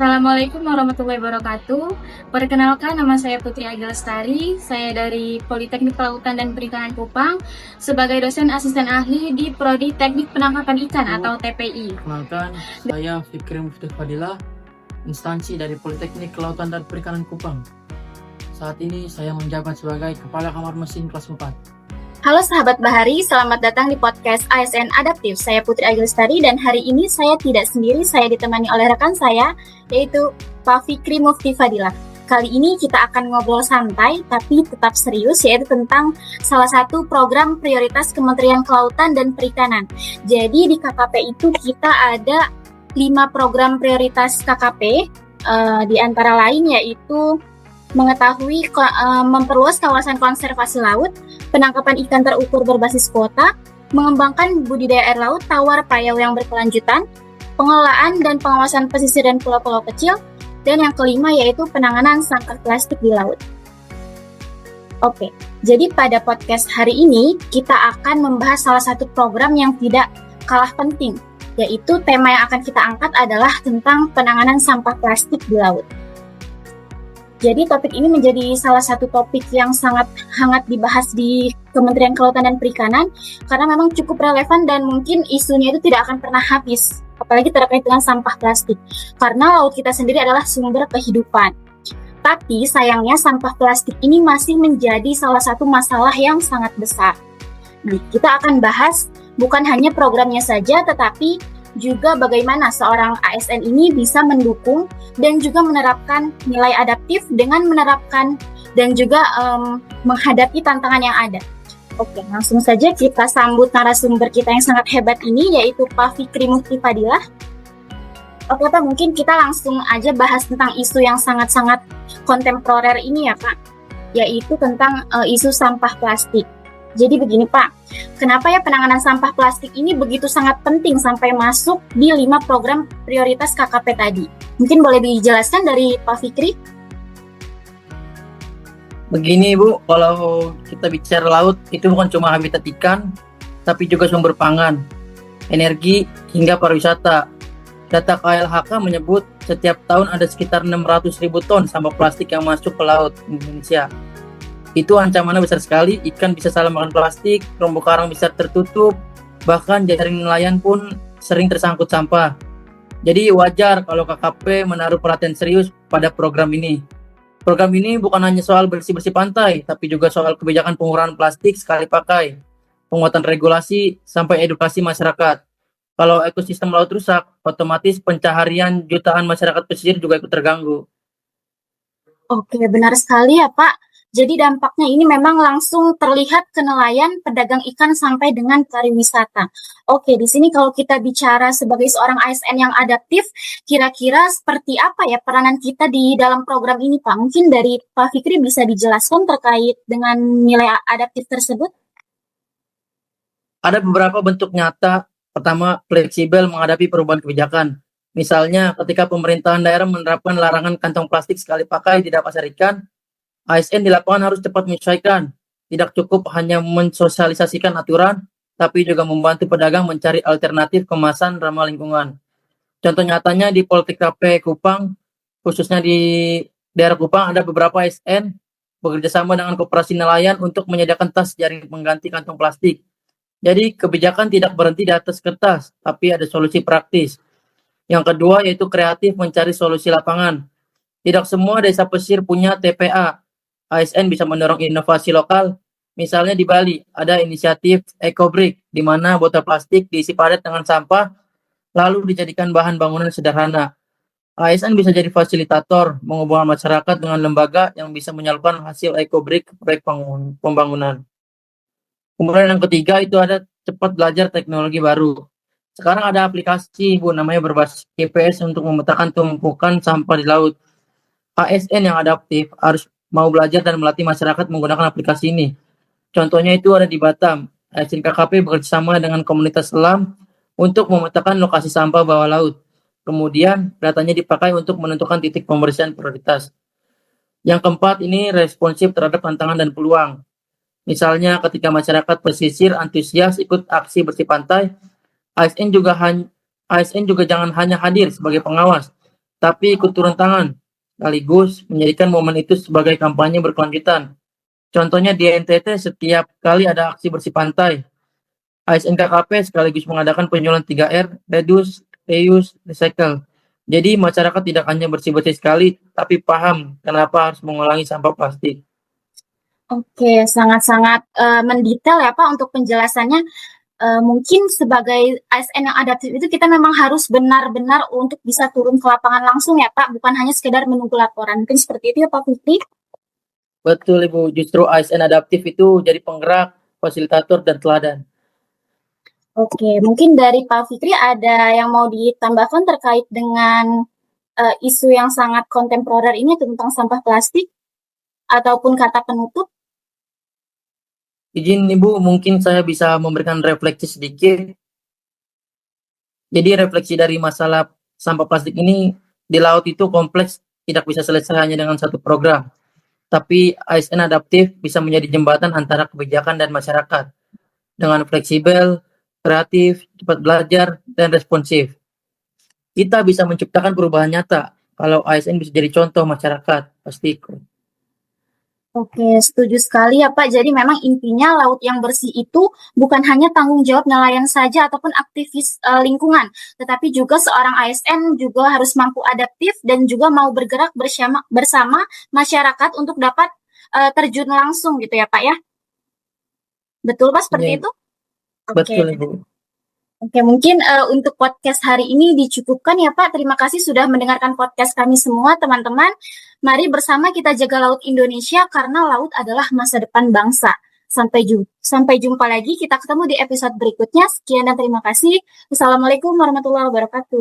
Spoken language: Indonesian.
Assalamualaikum warahmatullahi wabarakatuh. Perkenalkan, nama saya Putri Agil Lestari. Saya dari Politeknik Kelautan dan Perikanan Kupang sebagai dosen asisten ahli di Prodi Teknik Penangkapan Ikan atau TPI. Perkenalkan, saya Fikri Mufti Fadilah, instansi dari Politeknik Kelautan dan Perikanan Kupang. Saat ini saya menjabat sebagai Kepala Kamar Mesin kelas 4. Halo sahabat Bahari, selamat datang di podcast ASN Adaptif. Saya Putri Agil Lestari dan hari ini saya tidak sendiri, saya ditemani oleh rekan saya, yaitu Pak Fikri Mufti Fadilah. Kali ini kita akan ngobrol santai tapi tetap serius, yaitu tentang salah satu program prioritas Kementerian Kelautan dan Perikanan. Jadi di KKP itu kita ada 5 program prioritas KKP, di antara lain yaitu mengetahui memperluas kawasan konservasi laut, penangkapan ikan terukur berbasis kuota, mengembangkan budidaya air laut tawar payau yang berkelanjutan, pengelolaan dan pengawasan pesisir dan pulau-pulau kecil, dan yang kelima yaitu penanganan sampah plastik di laut. Oke, jadi pada podcast hari ini kita akan membahas salah satu program yang tidak kalah penting, yaitu tema yang akan kita angkat adalah tentang penanganan sampah plastik di laut. Jadi topik ini menjadi salah satu topik yang sangat hangat dibahas di Kementerian Kelautan dan Perikanan karena memang cukup relevan dan mungkin isunya itu tidak akan pernah habis, apalagi terkait dengan sampah plastik. Karena laut kita sendiri adalah sumber kehidupan. Tapi sayangnya sampah plastik ini masih menjadi salah satu masalah yang sangat besar. Nah, kita akan bahas bukan hanya programnya saja, tetapi juga bagaimana seorang ASN ini bisa mendukung dan juga menerapkan nilai adaptif dengan menerapkan dan juga menghadapi tantangan yang ada. Oke, langsung saja kita sambut narasumber kita yang sangat hebat ini, yaitu Pak Fikri Mufti Fadilah. Oke Pak, mungkin kita langsung aja bahas tentang isu yang sangat-sangat kontemporer ini ya Pak, yaitu tentang isu sampah plastik. Jadi begini Pak, kenapa ya penanganan sampah plastik ini begitu sangat penting sampai masuk di 5 program prioritas KKP tadi? Mungkin boleh dijelaskan dari Pak Fikri? Begini Bu, kalau kita bicara laut itu bukan cuma habitat ikan, tapi juga sumber pangan, energi, hingga pariwisata. Data KLHK menyebut setiap tahun ada sekitar 600.000 ton sampah plastik yang masuk ke laut Indonesia. Itu ancamannya besar sekali, ikan bisa salah makan plastik, terumbu karang bisa tertutup, bahkan jaring nelayan pun sering tersangkut sampah. Jadi wajar kalau KKP menaruh perhatian serius pada program ini. Program ini bukan hanya soal bersih-bersih pantai, tapi juga soal kebijakan pengurangan plastik sekali pakai, penguatan regulasi, sampai edukasi masyarakat. Kalau ekosistem laut rusak, otomatis pencaharian jutaan masyarakat pesisir juga ikut terganggu. Oke, benar sekali ya Pak. Jadi dampaknya ini memang langsung terlihat ke nelayan, pedagang ikan sampai dengan pariwisata. Oke, di sini kalau kita bicara sebagai seorang ASN yang adaptif, kira-kira seperti apa ya peranan kita di dalam program ini Pak? Mungkin dari Pak Fikri bisa dijelaskan terkait dengan nilai adaptif tersebut? Ada beberapa bentuk nyata. Pertama, fleksibel menghadapi perubahan kebijakan. Misalnya, ketika pemerintahan daerah menerapkan larangan kantong plastik sekali pakai di pasar ikan, ASN di lapangan harus cepat menyesuaikan. Tidak cukup hanya mensosialisasikan aturan, tapi juga membantu pedagang mencari alternatif kemasan ramah lingkungan. Contoh nyatanya di Politeknik Kupang, khususnya di daerah Kupang, ada beberapa ASN bekerjasama dengan koperasi nelayan untuk menyediakan tas jaring pengganti kantong plastik. Jadi kebijakan tidak berhenti di atas kertas, tapi ada solusi praktis. Yang kedua yaitu kreatif mencari solusi lapangan. Tidak semua desa pesisir punya TPA. ASN bisa mendorong inovasi lokal. Misalnya di Bali ada inisiatif EcoBrick, di mana botol plastik diisi padat dengan sampah, lalu dijadikan bahan bangunan sederhana. ASN bisa jadi fasilitator, menghubungkan masyarakat dengan lembaga yang bisa menyalurkan hasil EcoBrick ke proyek pembangunan. Kemudian yang ketiga itu ada cepat belajar teknologi baru. Sekarang ada aplikasi Bu namanya berbasis GPS untuk memetakan tumpukan sampah di laut. ASN yang adaptif harus mau belajar dan melatih masyarakat menggunakan aplikasi ini. Contohnya itu ada di Batam. ASN KKP bekerjasama dengan komunitas selam untuk memetakan lokasi sampah bawah laut. Kemudian datanya dipakai untuk menentukan titik pembersihan prioritas. Yang keempat ini responsif terhadap tantangan dan peluang. Misalnya ketika masyarakat pesisir antusias ikut aksi bersih pantai, ASN juga jangan hanya hadir sebagai pengawas, tapi ikut turun tangan, sekaligus menjadikan momen itu sebagai kampanye berkelanjutan. Contohnya di NTT setiap kali ada aksi bersih pantai, ASN KKP sekaligus mengadakan penyuluhan 3R, reduce, reuse, recycle. Jadi masyarakat tidak hanya bersih-bersih sekali, tapi paham kenapa harus mengulangi sampah plastik. Oke, sangat-sangat mendetail ya Pak untuk penjelasannya. Mungkin sebagai ASN yang adaptif itu kita memang harus benar-benar untuk bisa turun ke lapangan langsung ya Pak, bukan hanya sekedar menunggu laporan. Mungkin seperti itu ya Pak Fikri. Betul Ibu, justru ASN adaptif itu jadi penggerak, fasilitator, dan teladan. Oke, mungkin dari Pak Fikri ada yang mau ditambahkan terkait dengan isu yang sangat kontemporer ini tentang sampah plastik ataupun kata penutup? Izin Ibu, mungkin saya bisa memberikan refleksi sedikit. Jadi refleksi dari masalah sampah plastik ini di laut itu kompleks, tidak bisa selesai hanya dengan satu program. Tapi ASN adaptif bisa menjadi jembatan antara kebijakan dan masyarakat. Dengan fleksibel, kreatif, cepat belajar, dan responsif. Kita bisa menciptakan perubahan nyata kalau ASN bisa jadi contoh masyarakat, pasti ikut. Oke, setuju sekali ya Pak. Jadi memang intinya laut yang bersih itu bukan hanya tanggung jawab nelayan saja ataupun aktivis lingkungan, tetapi juga seorang ASN juga harus mampu adaptif dan juga mau bergerak bersama masyarakat untuk dapat terjun langsung gitu ya Pak ya. Betul Pak seperti Ya, itu? betul Oke. Ibu. Oke, mungkin untuk podcast hari ini dicukupkan ya Pak. Terima kasih sudah mendengarkan podcast kami semua, teman-teman. Mari bersama kita jaga laut Indonesia karena laut adalah masa depan bangsa. Sampai jumpa lagi. Kita ketemu di episode berikutnya. Sekian dan terima kasih. Wassalamualaikum warahmatullahi wabarakatuh.